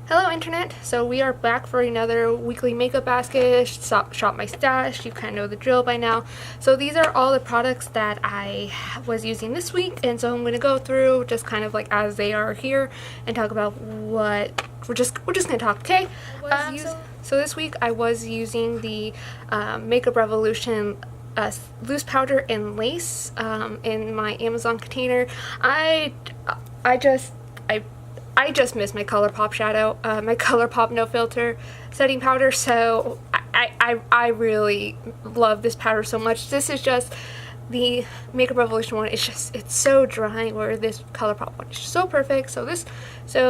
Hello Internet! So we are back for another weekly makeup basket, shop my stash, you kind of know the drill by now. So these are all the products that I was using this week, and so I'm going to go through just kind of like as they are here and talk about what we're just going to talk, okay? So this week I was using the Makeup Revolution loose powder and lace in my Amazon container. I just missed my ColourPop shadow, my ColourPop no filter setting powder, so I really love this powder so much. This is just the Makeup Revolution one. It's so drying, where this ColourPop one is so perfect. So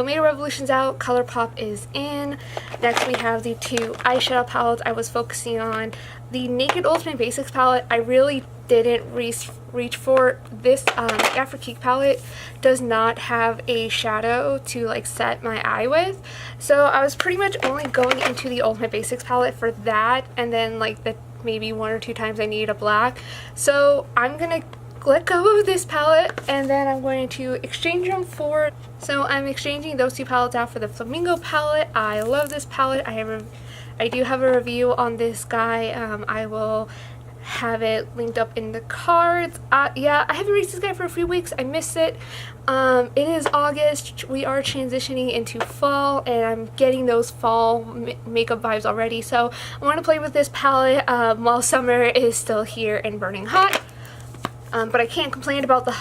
Makeup Revolution's out, ColourPop is in. Next we have the two eyeshadow palettes I was focusing on. The Naked Ultimate Basics palette, I really didn't reach for. This Afrique palette does not have a shadow to like set my eye with, so I was pretty much only going into the Ultimate Basics palette for that, and then like the maybe one or two times I need a black. So I'm gonna let go of this palette, and then I'm going to exchange them for, so I'm exchanging those two palettes out for the Flamingo palette. I love this palette. I do have a review on this guy. I will have it linked up in the cards. Yeah, I haven't reached this guy for a few weeks. I missed it. It is August. We are transitioning into fall, and I'm getting those fall makeup vibes already. So I want to play with this palette while summer is still here and burning hot. But I cannot complain about the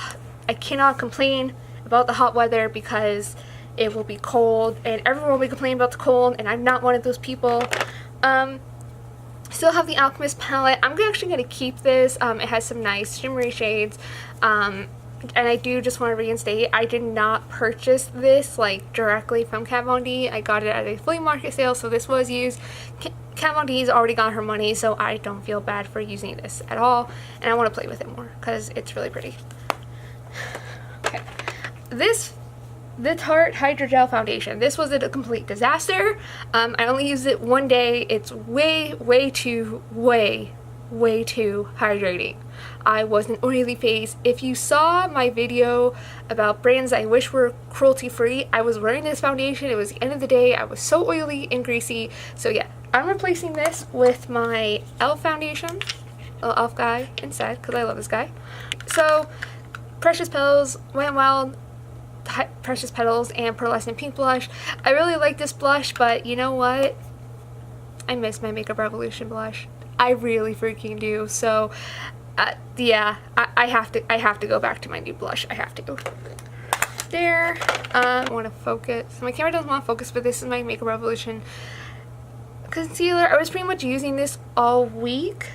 hot weather, because it will be cold and everyone will be complaining about the cold, and I'm not one of those people. Still have the Alchemist palette. I'm actually going to keep this. It has some nice shimmery shades. And I do just want to reinstate, I did not purchase this like directly from Kat Von D. I got it at a flea market sale, so this was used. Kat Von D's already got her money, so I don't feel bad for using this at all. And I want to play with it more because it's really pretty. Okay. The Tarte Hydrogel Foundation. This was a complete disaster. I only used it one day. It's way too hydrating. I was an oily face. If you saw my video about brands I wish were cruelty free, I was wearing this foundation. It was the end of the day. I was so oily and greasy. So yeah, I'm replacing this with my e.l.f. foundation. Little e.l.f. guy instead, because I love this guy. So Precious Petals, Wet n Wild, Precious Petals, and Pearlescent Pink blush. I really like this blush, but you know what? I miss my Makeup Revolution blush. I really freaking do. So yeah, I have to go back to my new blush. I have to. There. I want to focus. My camera doesn't want to focus, but this is my Makeup Revolution concealer. I was pretty much using this all week,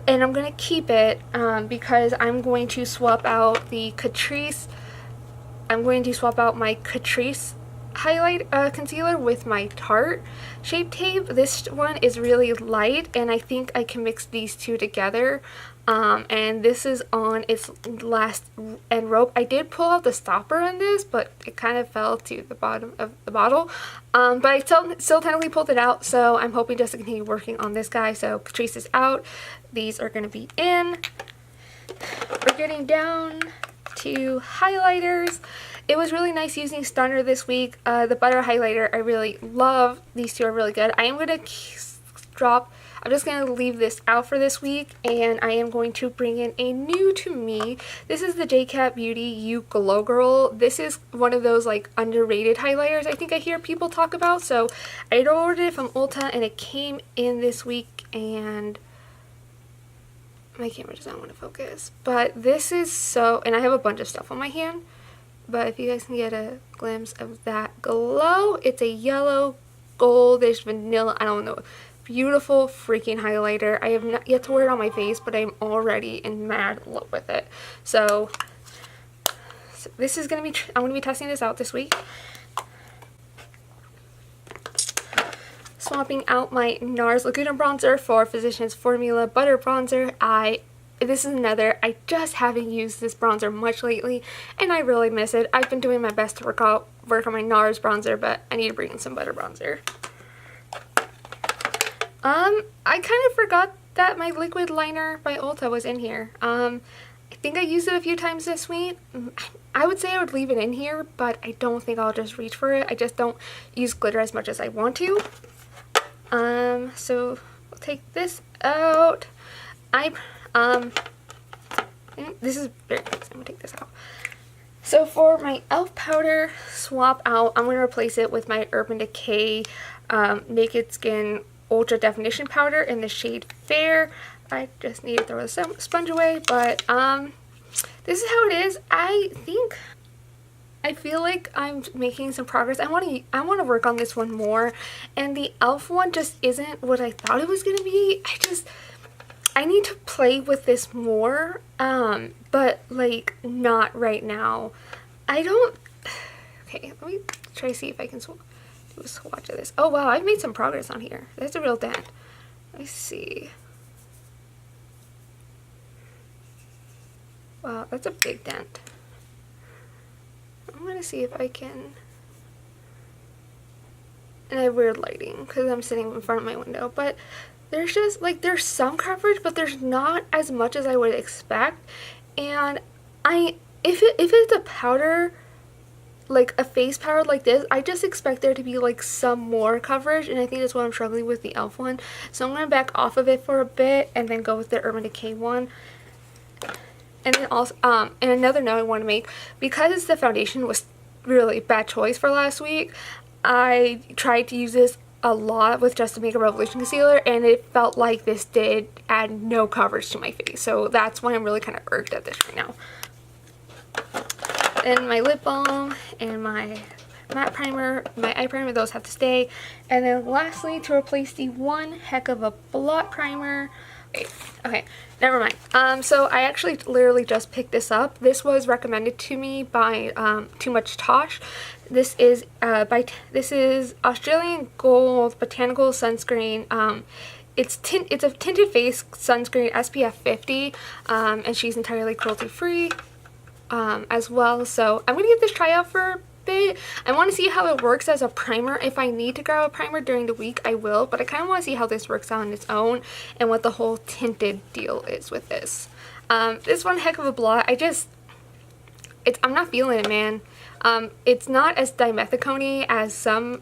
and I'm gonna keep it because I'm going to swap out the Catrice. I'm going to swap out my Catrice highlight concealer with my Tarte Shape Tape. This one is really light, and I think I can mix these two together. And this is on its last end rope. I did pull out the stopper on this, but it kind of fell to the bottom of the bottle. But I still technically pulled it out, so I'm hoping just to continue working on this guy. So Catrice is out. These are going to be in. We're getting down to highlighters. It was really nice using Stunner this week. The butter highlighter I really love. These two are really good. I'm just going to leave this out for this week, and I am going to bring in a new to me. This is the JCat Beauty You Glow Girl. This is one of those like underrated highlighters I think I hear people talk about. So I ordered it from Ulta, and it came in this week, and my camera does not want to focus. But this is so, and I have a bunch of stuff on my hand, but if you guys can get a glimpse of that glow, it's a yellow, goldish, vanilla, I don't know, beautiful freaking highlighter. I have not yet to wear it on my face, but I'm already in mad love with it. So this is going to be, I'm going to be testing this out this week. Swapping out my NARS Laguna Bronzer for Physicians Formula Butter Bronzer. This is another, I just haven't used this bronzer much lately, and I really miss it. I've been doing my best to work on my NARS bronzer, but I need to bring in some butter bronzer. I kind of forgot that my liquid liner by Ulta was in here. I think I used it a few times this week. I would say I would leave it in here, but I don't think I'll just reach for it. I just don't use glitter as much as I want to. So we'll take this out. This is very nice. I'm gonna take this out. So for my e.l.f. powder swap out, I'm gonna replace it with my Urban Decay Naked Skin Ultra Definition Powder in the shade Fair. I just need to throw the sponge away, but this is how it is. I feel like I'm making some progress. I want to work on this one more, and the e.l.f. one just isn't what I thought it was gonna be. I need to play with this more, but like not right now. Okay, let me try to see if I can do a swatch of this. Oh wow, I've made some progress on here. That's a real dent. Let's see. Wow, that's a big dent. I'm gonna see if I can. And I have weird lighting because I'm sitting in front of my window, but there's just like there's some coverage, but there's not as much as I would expect. And if it's a powder, like a face powder like this, I just expect there to be like some more coverage, and I think that's what I'm struggling with the e.l.f. one. So I'm gonna back off of it for a bit and then go with the Urban Decay one. And then also, and another note I want to make, because the foundation was really bad choice for last week, I tried to use this a lot with Just to Makeup Revolution concealer, and it felt like this did add no coverage to my face. So that's why I'm really kind of irked at this right now. And my lip balm and my matte primer, my eye primer, those have to stay. And then lastly, to replace the One Heck of a Blot primer. Okay, never mind. So I actually literally just picked this up. This was recommended to me by Too Much Tosh. This is Australian Gold Botanical Sunscreen. It's a tinted face sunscreen, SPF 50, and she's entirely cruelty free as well. So I'm gonna give this try out for a bit. I want to see how it works as a primer. If I need to grab a primer during the week, I will, but I kind of want to see how this works out on its own and what the whole tinted deal is with this. This One Heck of a Blot, I'm not feeling it, man. It's not as dimethicone as some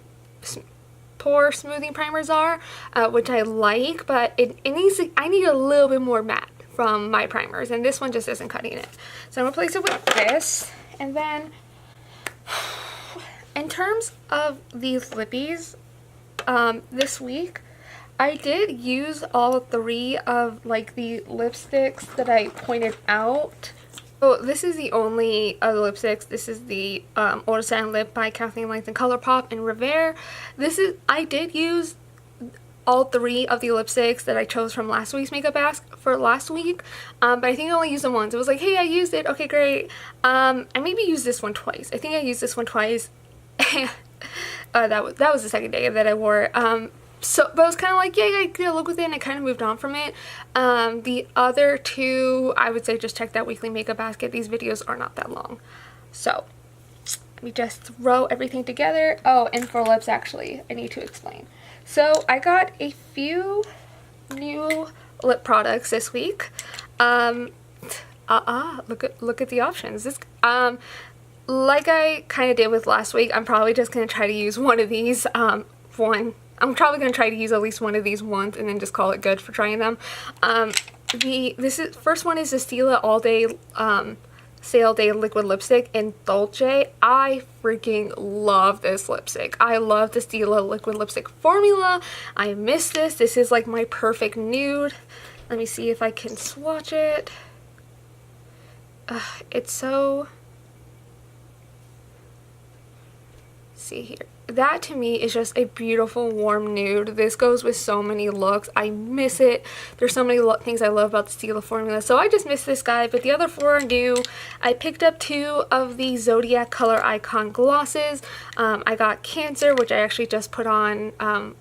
pore smoothing primers are, which I like, but I need a little bit more matte from my primers, and this one just isn't cutting it. So I'm gonna replace it with this. And then in terms of these lippies, this week I did use all 3 of like the lipsticks that I pointed out. So this is the only of the lipsticks. This is the Eau de Lip by Kathleen Lights and ColourPop and Revere. I did use all 3 of the lipsticks that I chose from last week's makeup ask for last week, but I think I only used them once. It was like, hey, I used it, okay, great. I maybe used this one twice. I think I used this one twice. That was the second day that I wore it. But I was kind of like, yeah, I get a look with it, and I kind of moved on from it. The other 2, I would say just check that weekly makeup basket. These videos are not that long. So let me just throw everything together. Oh, and for lips, actually, I need to explain. So I got a few new lip products this week. Look at the options. Like I kind of did with last week, I'm probably just going to try to use one of these. I'm probably going to try to use at least one of these once and then just call it good for trying them. First one is the Stila All Day Sale Day Liquid Lipstick in Dolce. I freaking love this lipstick. I love the Stila liquid lipstick formula. I miss this. This is like my perfect nude. Let me see if I can swatch it. It's so... See here. That to me is just a beautiful warm nude. This goes with so many looks. I miss it. There's so many things I love about the Stila formula. So I just miss this guy, but the other 4 are new. I picked up 2 of the Zodiac Color Icon glosses. I got Cancer, which I actually just put on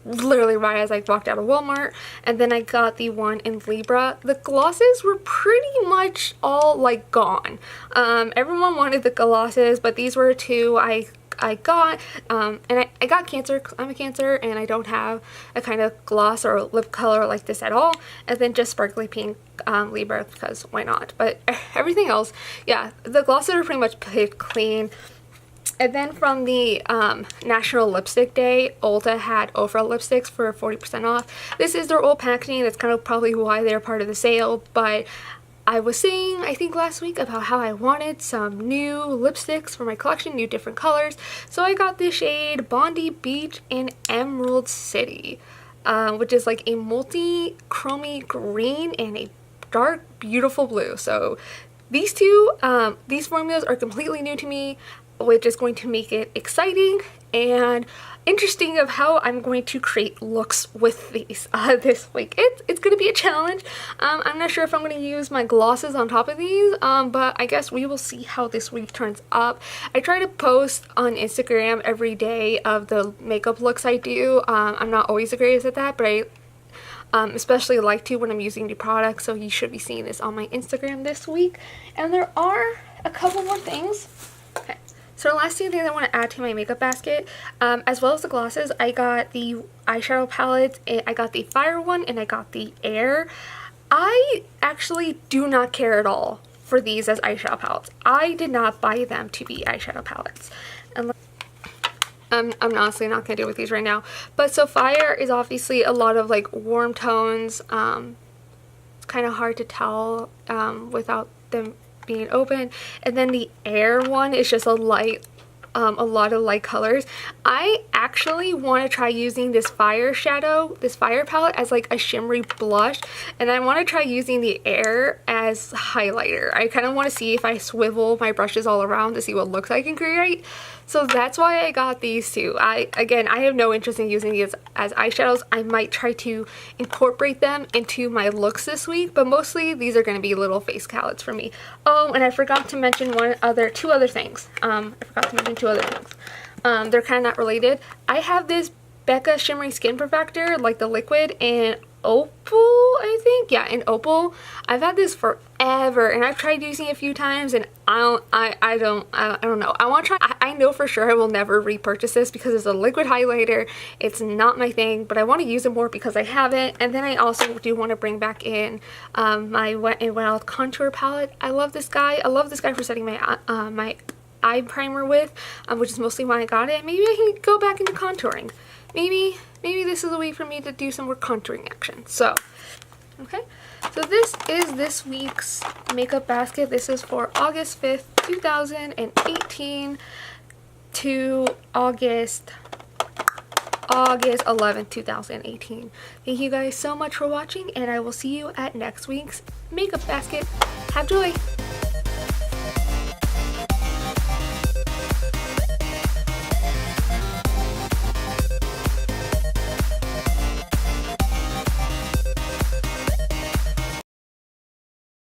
literally right as I walked out of Walmart. And then I got the one in Libra. The glosses were pretty much all like gone. Everyone wanted the glosses, but these were 2 I I got. And I got Cancer because I'm a Cancer and I don't have a kind of gloss or lip color like this at all. And then just sparkly pink Libra because why not? But everything else, yeah, the glosses are pretty much picked clean. And then from the National Lipstick Day, Ulta had Ofra lipsticks for 40% off. This is their old packaging. That's kind of probably why they're part of the sale. But I was saying, I think last week, about how I wanted some new lipsticks for my collection, new different colors. So I got this shade Bondi Beach in Emerald City, which is like a multi-chromy green and a dark, beautiful blue. So these two, these formulas are completely new to me, which is going to make it exciting and interesting of how I'm going to create looks with these this week. It's going to be a challenge. I'm not sure if I'm going to use my glosses on top of these, but I guess we will see how this week turns up. I try to post on Instagram every day of the makeup looks I do. I'm not always the greatest at that, but I especially like to when I'm using new products, so you should be seeing this on my Instagram this week. And there are a couple more things. Okay. So the last two things I want to add to my makeup basket, as well as the glosses, I got the eyeshadow palettes. I got the Fire one and I got the Air. I actually do not care at all for these as eyeshadow palettes. I did not buy them to be eyeshadow palettes. And I'm honestly not going to deal with these right now. But so Fire is obviously a lot of like warm tones. It's kind of hard to tell without them being open. And then the Air one is just a light, a lot of light colors. I actually want to try using this Fire shadow, this Fire palette, as like a shimmery blush, and I want to try using the Air as highlighter. I kind of want to see if I swivel my brushes all around to see what looks I can create. So that's why I got these two. Again, I have no interest in using these as eyeshadows. I might try to incorporate them into my looks this week, but mostly these are going to be little face palettes for me. Oh, and I forgot to mention two other things. They're kind of not related. I have this Becca Shimmery Skin Perfector, like the liquid, in Opal, I think. Yeah, in Opal. I've had this forever, and I've tried using it a few times, and I don't know. I want to try. I know for sure I will never repurchase this because it's a liquid highlighter. It's not my thing, but I want to use it more because I have it. And then I also do want to bring back in my Wet n Wild contour palette. I love this guy. I love this guy for setting my my eye primer with, which is mostly why I got it. Maybe I can go back into contouring. Maybe this is a way for me to do some more contouring action. So, okay. So this is this week's makeup basket. This is for August 5th, 2018 to August 11th, 2018. Thank you guys so much for watching, and I will see you at next week's makeup basket. Have joy!